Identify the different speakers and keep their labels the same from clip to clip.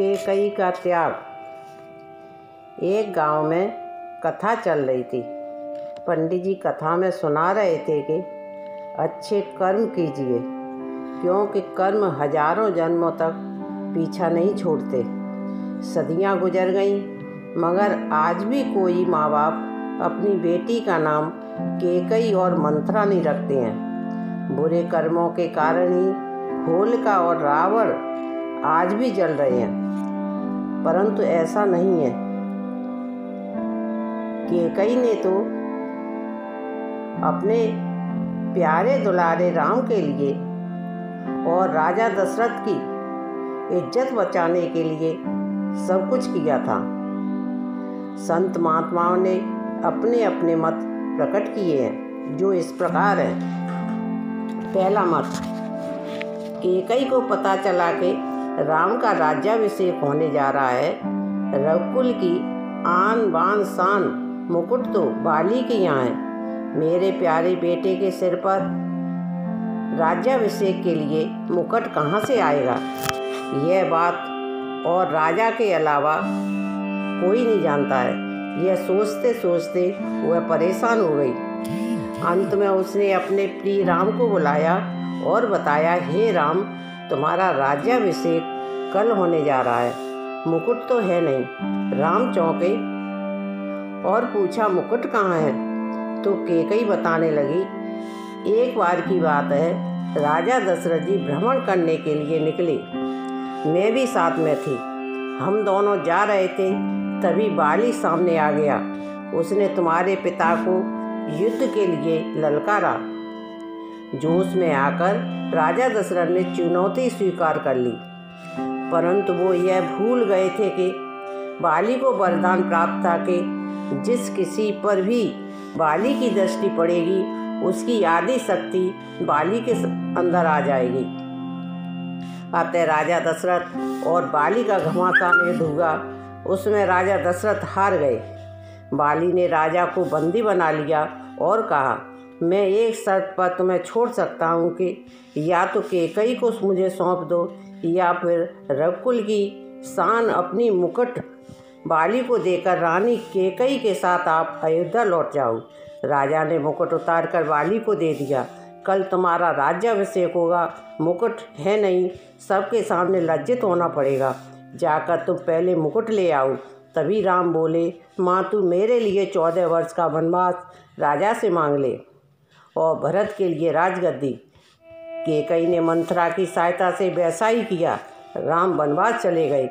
Speaker 1: केकई का त्याग। एक गांव में कथा चल रही थी। पंडित जी कथा में सुना रहे थे कि अच्छे कर्म कीजिए, क्योंकि कर्म हजारों जन्मों तक पीछा नहीं छोड़ते। सदियां गुजर गईं, मगर आज भी कोई माँ बाप अपनी बेटी का नाम केकई और मंथरा नहीं रखते हैं। बुरे कर्मों के कारण ही होलिका और रावण आज भी जल रहे हैं, परंतु ऐसा नहीं है। केकई ने तो अपने प्यारे दुलारे राम के लिए और राजा दशरथ की इज्जत बचाने के लिए सब कुछ किया था। संत महात्माओं ने अपने अपने मत प्रकट किए हैं, जो इस प्रकार है। पहला मत, केकई को पता चला कि राम का राज्याभिषेक होने जा रहा है। रघुकुल की आन बान शान मुकुट तो बाली के यहाँ है। मेरे प्यारे बेटे के सिर पर राज्याभिषेक के लिए मुकुट कहाँ से आएगा? यह बात और राजा के अलावा कोई नहीं जानता है। यह सोचते सोचते वह परेशान हो गई। अंत में उसने अपने प्रिय राम को बुलाया और बताया, हे राम, तुम्हारा राज्याभिषेक कल होने जा रहा है, मुकुट तो है नहीं। राम चौंके और पूछा, मुकुट कहाँ है? तो केकई बताने लगी, एक बार की बात है, राजा दशरथ जी भ्रमण करने के लिए निकले। मैं भी साथ में थी। हम दोनों जा रहे थे, तभी बाली सामने आ गया। उसने तुम्हारे पिता को युद्ध के लिए ललकारा। जोश में आकर राजा दशरथ ने चुनौती स्वीकार कर ली, परंतु वो यह भूल गए थे कि बाली को वरदान प्राप्त था कि जिस किसी पर भी बाली की दृष्टि पड़ेगी, उसकी आदि शक्ति बाली के अंदर आ जाएगी। अतः राजा दशरथ और बाली का घमासान युद्ध हुआ। उसमें राजा दशरथ हार गए। बाली ने राजा को बंदी बना लिया और कहा, मैं एक शर्त पर तुम्हें छोड़ सकता हूँ कि या तो केकई को मुझे सौंप दो, या फिर रघुकुल की शान अपनी मुकुट बाली को देकर रानी केकई के साथ आप अयोध्या लौट जाओ। राजा ने मुकुट उतार कर बाली को दे दिया। कल तुम्हारा राज्याभिषेक होगा, मुकुट है नहीं, सबके सामने लज्जित होना पड़ेगा। जाकर तुम पहले मुकुट ले आओ। तभी राम बोले, माँ, तू मेरे लिए 14 वर्ष का वनवास राजा से मांग ले और भरत के लिए राजगद्दी। केकई ने मंथरा की सहायता से वैसा ही किया। राम वनवास चले गए।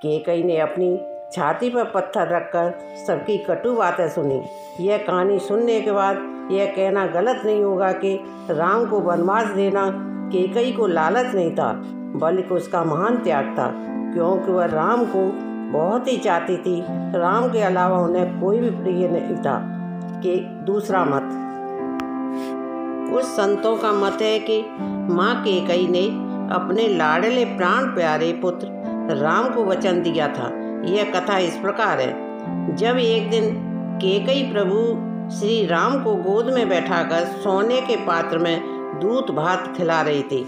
Speaker 1: केकई ने अपनी छाती पर पत्थर रखकर सबकी कटु बातें सुनी। यह कहानी सुनने के बाद यह कहना गलत नहीं होगा कि राम को वनवास देना केकई को लालच नहीं था, बल्कि उसका महान त्याग था, क्योंकि वह राम को बहुत ही चाहती थी। राम के अलावा उन्हें कोई भी प्रिय नहीं था। कि दूसरा मत, कुछ संतों का मत है कि माँ केकई ने अपने लाडले प्राण प्यारे पुत्र राम को वचन दिया था। यह कथा इस प्रकार है। जब एक दिन केकई प्रभु श्री राम को गोद में बैठाकर सोने के पात्र में दूध भात खिला रही थी।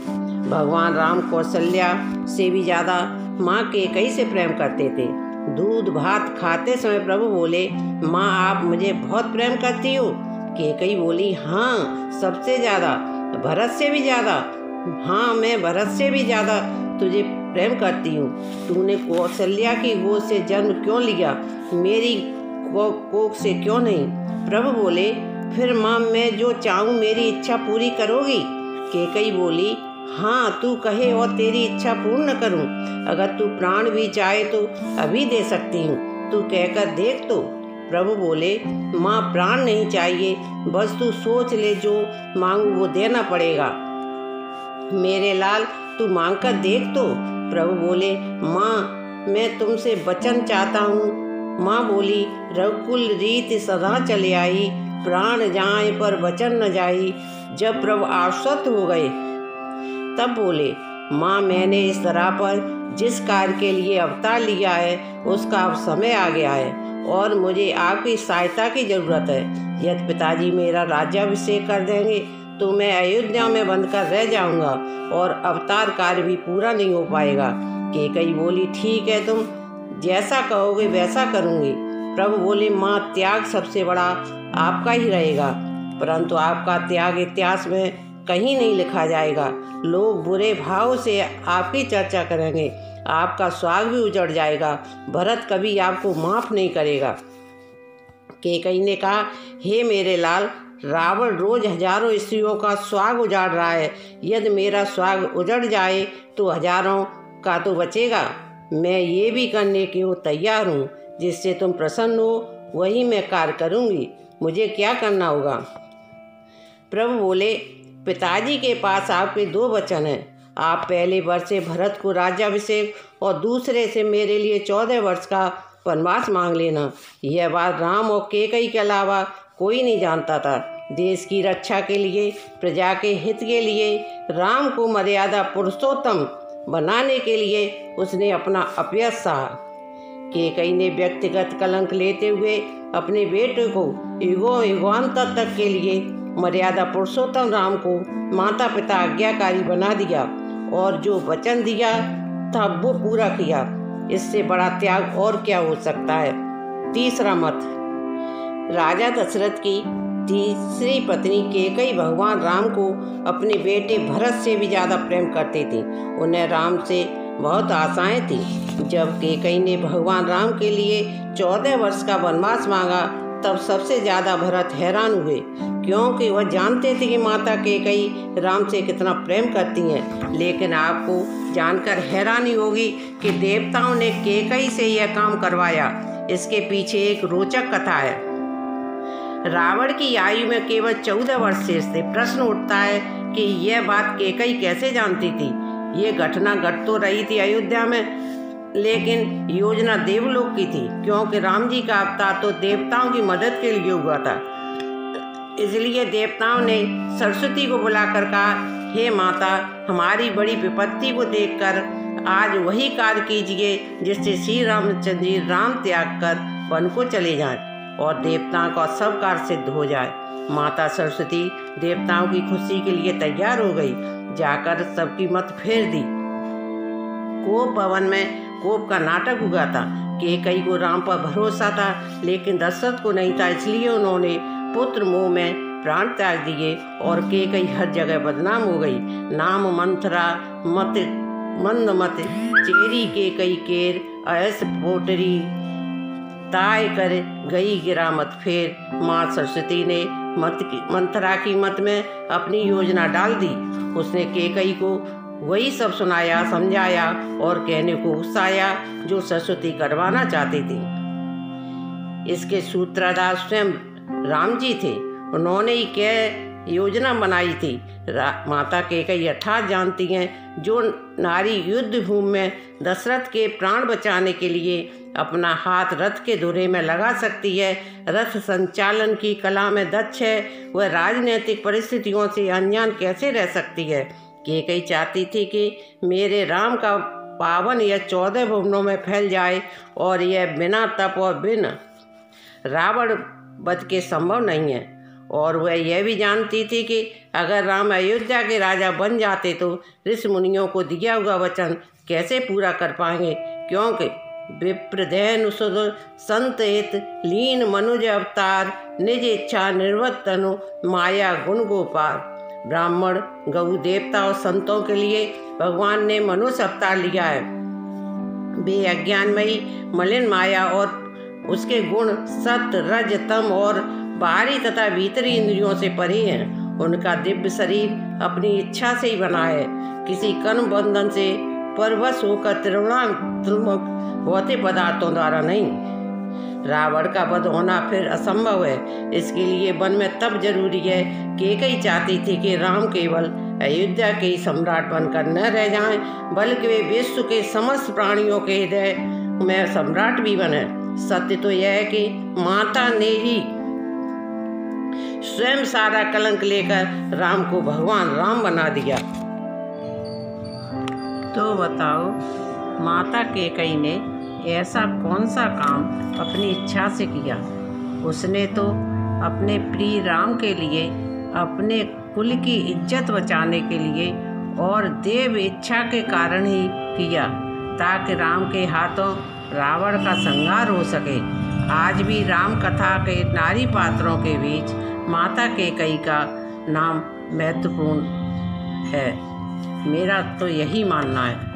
Speaker 1: भगवान राम कौशल्या से भी ज़्यादा माँ केकई से प्रेम करते थे। दूध भात खाते समय प्रभु बोले, माँ, आप मुझे बहुत प्रेम करती हो? केकई बोली, हाँ, सबसे ज़्यादा, भरत से भी ज़्यादा। हाँ, मैं भरत से भी ज़्यादा तुझे प्रेम करती हूँ। तूने कौशल्या की गोद से जन्म क्यों लिया, मेरी कोख से क्यों नहीं? प्रभु बोले, फिर माँ, मैं जो चाहूँ मेरी इच्छा पूरी करोगी? केकई बोली, हाँ, तू कहे और तेरी इच्छा पूर्ण करूँ। अगर तू प्राण भी चाहे तो अभी दे सकती हूँ, तू कहकर देख तो। प्रभु बोले, माँ, प्राण नहीं चाहिए, बस तू सोच ले, जो मांगू वो देना पड़ेगा। मेरे लाल, तू मांग कर देख तो। प्रभु बोले, माँ, मैं तुमसे वचन चाहता हूँ। माँ बोली, रघुकुल रीत सदा चले आई, प्राण जाए पर वचन न जाई। जब प्रभु आश्वस्त हो गए तब बोले, माँ, मैंने इस तरह पर जिस कार्य के लिए अवतार लिया है, उसका अब समय आ गया है और मुझे आपकी सहायता की ज़रूरत है। यदि पिताजी मेरा राज्याभिषेक कर देंगे तो मैं अयोध्या में बंद कर रह जाऊंगा और अवतार कार्य भी पूरा नहीं हो पाएगा। केकई बोली, ठीक है, तुम जैसा कहोगे वैसा करूँगी। प्रभु बोले, माँ, त्याग सबसे बड़ा आपका ही रहेगा, परंतु आपका त्याग इतिहास में कहीं नहीं लिखा जाएगा। लोग बुरे भाव से आपकी चर्चा करेंगे, आपका स्वाग भी उजड़ जाएगा। भरत कभी आपको माफ़ नहीं करेगा। केकई ने कहा, हे मेरे लाल, रावण रोज हजारों स्त्रियों का स्वाग उजाड़ रहा है। यदि मेरा स्वाग उजड़ जाए तो हजारों का तो बचेगा। मैं ये भी करने के लिए तैयार हूँ, जिससे तुम प्रसन्न हो वही मैं कार्य करूँगी। मुझे क्या करना होगा? प्रभु बोले, पिताजी के पास आपके 2 वचन हैं। आप पहले वर्ष से भरत को राज्याभिषेक और दूसरे से मेरे लिए 14 वर्ष का वनवास मांग लेना। यह बात राम और केकई के अलावा कोई नहीं जानता था। देश की रक्षा के लिए, प्रजा के हित के लिए, राम को मर्यादा पुरुषोत्तम बनाने के लिए उसने अपना अपयश सहा। केकई ने व्यक्तिगत कलंक लेते हुए अपने बेटे को युगांतर तक के लिए मर्यादा पुरुषोत्तम राम को माता पिता आज्ञाकारी बना दिया और जो वचन दिया था वो पूरा किया। इससे बड़ा त्याग और क्या हो सकता है? तीसरा मत। राजा दशरथ की तीसरी पत्नी केकई भगवान राम को अपने बेटे भरत से भी ज़्यादा प्रेम करती थी। उन्हें राम से बहुत आशाएं थी। जब केकई ने भगवान राम के लिए 14 वर्ष का वनवास मांगा, तब सबसे ज़्यादा भरत हैरान हुए, क्योंकि वह जानते थे कि माता केकई राम से कितना प्रेम करती हैं। लेकिन आपको जानकर हैरानी होगी कि देवताओं ने केकई से यह काम करवाया। इसके पीछे एक रोचक कथा है। रावण की आयु में केवल 14 वर्ष शेष थे। प्रश्न उठता है कि यह बात केकई कैसे जानती थी? ये घटना घट तो रही थी अयोध्या में, लेकिन योजना देवलोक की थी, क्योंकि राम जी का अवतार तो देवताओं की मदद के लिए हुआ था। इसलिए देवताओं ने सरस्वती को बुलाकर कहा, हे माता, हमारी बड़ी विपत्ति को देखकर आज वही कार्य कीजिए जिससे श्री रामचंद्र जी राम त्याग कर वन को चले जाएं और देवताओं का सब कार्य सिद्ध हो जाए। माता सरस्वती देवताओं की खुशी के लिए तैयार हो गई। जाकर सबकी मत फेर दी। कोप भवन में कोप का नाटक हुआ था। केकई को राम पर भरोसा था, लेकिन दशरथ को नहीं था। इसलिए उन्होंने पुत्र मोह में प्राण त्याग दिए और केकई हर जगह बदनाम हो गई। नाम मंथरा मत मंदमत चेरी केकई केर अयस पोटरी ताय कर गई गिरा मत फेर। माँ सरस्वती ने मंथरा की मत में अपनी योजना डाल दी। उसने केकई को वही सब सुनाया, समझाया और कहने को उकसाया जो सरस्वती करवाना चाहती थी। इसके सूत्रधार स्वयं राम जी थे। उन्होंने ही क्या योजना बनाई थी। माता केकई अर्थात जानती हैं, जो नारी युद्ध भूमि में दशरथ के प्राण बचाने के लिए अपना हाथ रथ के धुरे में लगा सकती है, रथ संचालन की कला में दक्ष है, वह राजनीतिक परिस्थितियों से अनजान कैसे रह सकती है। केकई चाहती थी कि मेरे राम का पावन यह 14 भुवनों में फैल जाए और यह बिना तप और बिना रावण वध के संभव नहीं है। और वह यह भी जानती थी कि अगर राम अयोध्या के राजा बन जाते तो ऋषि मुनियों को दिया हुआ वचन कैसे पूरा कर पाएंगे, क्योंकि विप्रधैन सुध संत हित लीन मनुज अवतार निज इच्छा निर्वर्तनु माया गुण गोपाल। ब्राह्मण गौ देवता और संतों के लिए भगवान ने मनुष्य अवतार लिया है। वे अज्ञानमयी मलिन माया और उसके गुण सत्य रज तम और बाहरी तथा भीतरी इंद्रियों से परे हैं। उनका दिव्य शरीर अपनी इच्छा से ही बना है, किसी कर्म बंधन से परवश होकर त्रिगुणात्मक भौतिक पदार्थों द्वारा नहीं। रावण का वध होना फिर असंभव है। इसके लिए वन में तप जरूरी है। केकई चाहती थी कि राम केवल अयोध्या के ही सम्राट बनकर न रह जाएं, बल्कि वे विश्व के समस्त प्राणियों के हृदय में सम्राट भी बने। सत्य तो यह है कि माता ने ही स्वयं सारा कलंक लेकर राम को भगवान राम बना दिया। तो बताओ, माता केकई ने ऐसा कौन सा काम अपनी इच्छा से किया? उसने तो अपने प्रिय राम के लिए, अपने कुल की इज्जत बचाने के लिए और देव इच्छा के कारण ही किया। ताकि राम के हाथों रावण का संहार हो सके। आज भी राम कथा के नारी पात्रों के बीच माता कैकेयी का नाम महत्वपूर्ण है। मेरा तो यही मानना है।